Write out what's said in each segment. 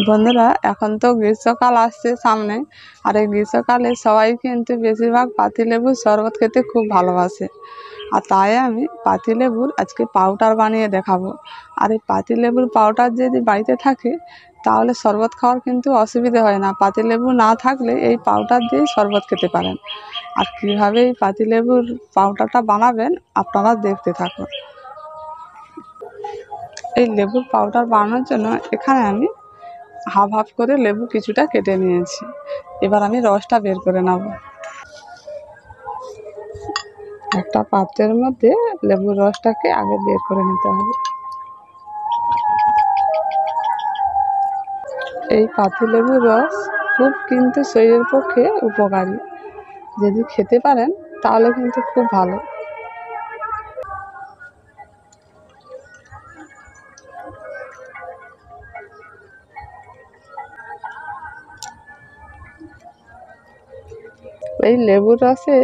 বন্ধুরা, এখন তো গ্রীষ্মকাল আসছে সামনে, আর এই গ্রীষ্মকালে সবাই কিন্তু বেশিরভাগ পাতিলেবুর শরবত খেতে খুব ভালোবাসে। আর তাই আমি পাতিলেবুর আজকে পাউডার বানিয়ে দেখাবো। আর এই পাতিলেবুর পাউডার যদি বাড়িতে থাকে তাহলে শরবত খাওয়ার কিন্তু অসুবিধে হয় না। পাতিলেবু না থাকলে এই পাউডার দিয়েই শরবত খেতে পারেন। আর কীভাবে এই পাতিলেবুর পাউডারটা বানাবেন আপনারা দেখতে থাকুন। এই লেবুর পাউডার বানানোর জন্য এখানে আমি হাফ হাফ করে লেবু কিছুটা কেটে নিয়েছি। এবার আমি রসটা বের করে নেব। একটা পাত্রের মধ্যে লেবুর রসটাকে আগে বের করে নিতে হবে। এই পাতিলেবুর রস খুব কিন্তু শরীরের পক্ষে উপকারী। যদি খেতে পারেন তাহলে কিন্তু খুব ভালো। এই লেবুর রসে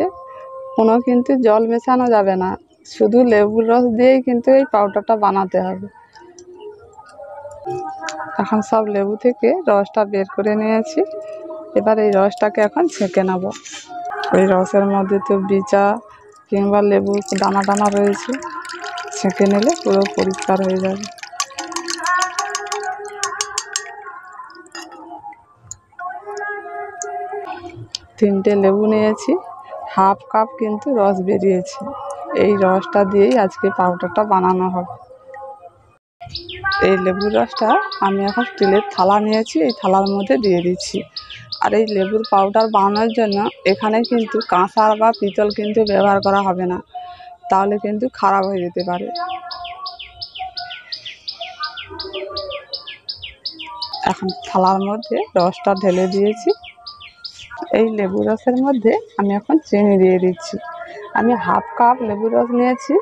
কোনো কিন্তু জল মেশানো যাবে না, শুধু লেবুর রস দিয়েই কিন্তু এই পাউডারটা বানাতে হবে। এখন সব লেবু থেকে রসটা বের করে নিয়েছি। এবার এই রসটাকে এখন ছেঁকে নেব। এই রসের মধ্যে তো বিচা কিংবা লেবু দানা দানা রয়েছে, ছেঁকে নিলে পুরো পরিষ্কার হয়ে যাবে। তিনটে লেবু নিয়েছি, হাফ কাপ কিন্তু রস বেরিয়েছে। এই রসটা দিয়েই আজকে পাউডারটা বানানো হবে। এই লেবুর রসটা আমি এখন স্টিলের থালা নিয়েছি, এই থালার মধ্যে দিয়ে দিচ্ছি। আর এই লেবুর পাউডার বানানোর জন্য এখানে কিন্তু কাঁসার বা পিতল কিন্তু ব্যবহার করা হবে না, তাহলে কিন্তু খারাপ হয়ে যেতে পারে। এখন থালার মধ্যে রসটা ঢেলে দিয়েছি। এই লেবু রসের মধ্যে আমি এখন চিনি দিয়ে দিচ্ছি। আমি হাফ কাপ লেবু রস নিয়েছি,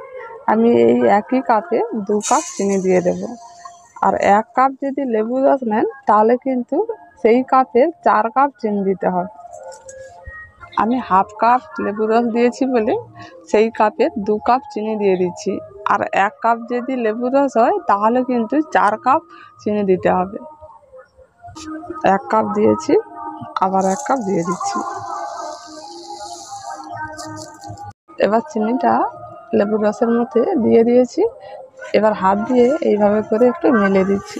আমি এই একই কাপে 2 কাপ চিনি দিয়ে দেব। আর 1 কাপ যদি লেবু রস নেন তাহলে কিন্তু সেই কাপে 4 কাপ চিনি দিতে হবে। আমি হাফ কাপ লেবু রস দিয়েছি বলে সেই কাপে 2 কাপ চিনি দিয়ে দিচ্ছি। আর 1 কাপ যদি লেবু রস হয় তাহলে কিন্তু 4 কাপ চিনি দিতে হবে। 1 কাপ দিয়েছি, আবার 1 কাপ দিয়ে দিচ্ছি। এবার চিনিটা লেবুর রসের মধ্যে দিয়ে দিয়েছি। এবার হাত দিয়ে এইভাবে করে একটু মেলে দিচ্ছি।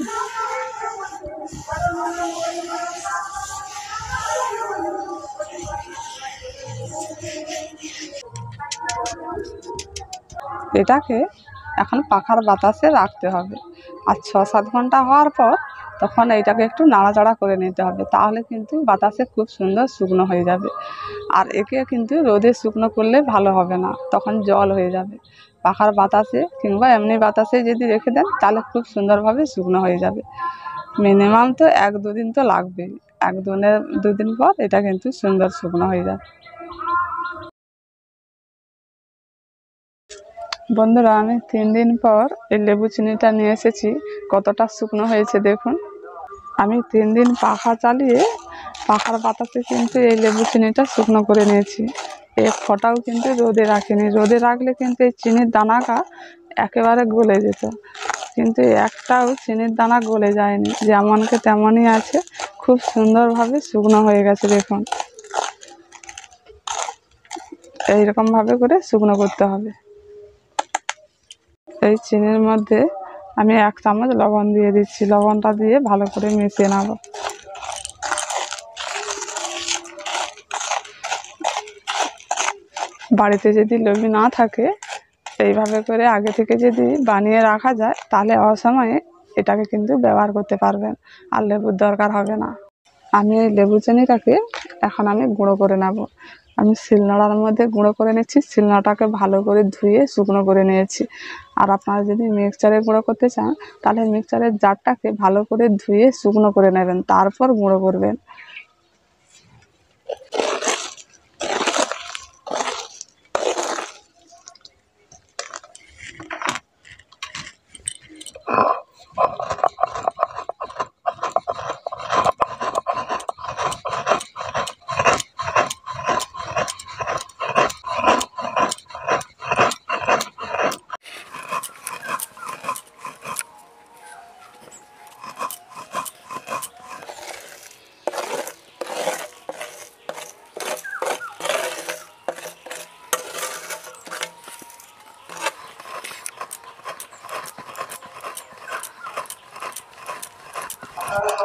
এটাকে এখন পাখার বাতাসে রাখতে হবে। আর 6-7 ঘন্টা হওয়ার পর তখন এইটাকে একটু নাড়াচাড়া করে নিতে হবে, তাহলে কিন্তু বাতাসে খুব সুন্দর শুকনো হয়ে যাবে। আর একে কিন্তু রোদে শুকনো করলে ভালো হবে না, তখন জল হয়ে যাবে। পাখার বাতাসে কিংবা এমনি বাতাসে যদি রেখে দেন তাহলে খুব সুন্দরভাবে শুকনো হয়ে যাবে। মিনিমাম তো 1-2 দিন তো লাগবেই। 1-2 দিন পর এটা কিন্তু সুন্দর শুকনো হয়ে যাবে। বন্ধুরা, আমি 3 দিন পর এই লেবু চিনিটা নিয়ে এসেছি। কতটা শুকনো হয়েছে দেখুন। আমি 3 দিন পাখা চালিয়ে পাখার বাতাসে কিন্তু এই লেবু চিনিটা শুকনো করে নিয়েছি। এক ফোঁটাও কিন্তু রোদে রাখিনি। রোদে রাখলে কিন্তু এই চিনির দানাটা একেবারে গলে যেত, কিন্তু একটাও চিনির দানা গলে যায়নি, যেমনকে তেমনই আছে। খুব সুন্দরভাবে শুকনো হয়ে গেছে দেখুন। এইরকমভাবে করে শুকনো করতে হবে। এই চিনির মধ্যে আমি 1 চামচ লবণ দিয়ে দিচ্ছি। লবণটা দিয়ে ভালো করে মিশিয়ে নেব। বাড়িতে যদি লেবু না থাকে, এইভাবে করে আগে থেকে যদি বানিয়ে রাখা যায় তাহলে অসময়ে এটাকে কিন্তু ব্যবহার করতে পারবেন, আর লেবুর দরকার হবে না। আমি এই লেবু চিনিটাকে এখন আমি গুঁড়ো করে নেব। আমি শিলনোড়ার মধ্যে গুঁড়ো করে নিচ্ছি। শিলনোড়াটাকে ভালো করে ধুয়ে শুকনো করে নিয়েছি। আর আপনারা যদি মিক্সচারে গুঁড়ো করতে চান তাহলে মিক্সচারের জারটাকে ভালো করে ধুয়ে শুকনো করে নেবেন, তারপর গুঁড়ো করবেন।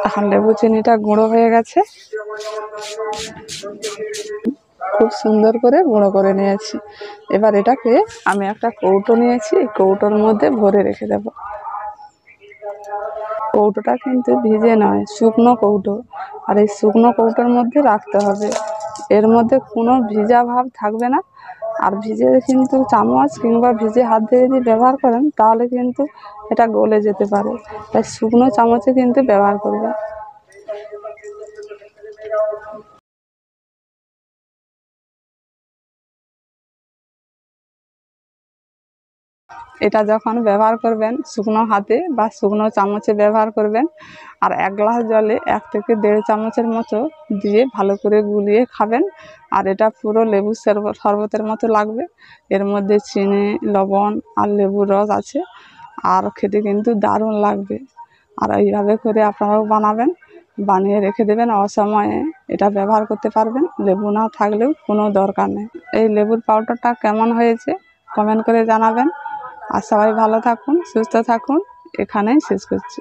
এখন লেবু চিনিটা গুঁড়ো হয়ে গেছে, খুব সুন্দর করে গুঁড়ো করে নিয়েছি। এবার এটাকে আমি একটা কৌটো নিয়েছি, কৌটোর মধ্যে ভরে রেখে দেব। কৌটোটা কিন্তু ভিজে নয়, শুকনো কৌটো, আর এই শুকনো কৌটোর মধ্যে রাখতে হবে। এর মধ্যে কোনো ভিজা ভাব থাকবে না। আর ভিজে কিন্তু চামচ কিংবা ভিজে হাত দিয়ে যদি ব্যবহার করেন তাহলে কিন্তু এটা গলে যেতে পারে, তাই শুকনো চামচে কিন্তু ব্যবহার করবেন। এটা যখন ব্যবহার করবেন শুকনো হাতে বা শুকনো চামচে ব্যবহার করবেন, আর 1 গ্লাস জলে 1 থেকে 1.5 চামচের মতো দিয়ে ভালো করে গুলিয়ে খাবেন। আর এটা পুরো লেবু শরবতের মতো লাগবে। এর মধ্যে চিনি, লবণ আর লেবুর রস আছে, আর খেতে কিন্তু দারুণ লাগবে। আর এইভাবে করে আপনারাও বানাবেন, বানিয়ে রেখে দেবেন, অসময়ে এটা ব্যবহার করতে পারবেন। লেবু না থাকলেও কোনো দরকার নেই। এই লেবুর পাউডারটা কেমন হয়েছে কমেন্ট করে জানাবেন। আর সবাই ভালো থাকুন, সুস্থ থাকুন, এখানেই শেষ করছি।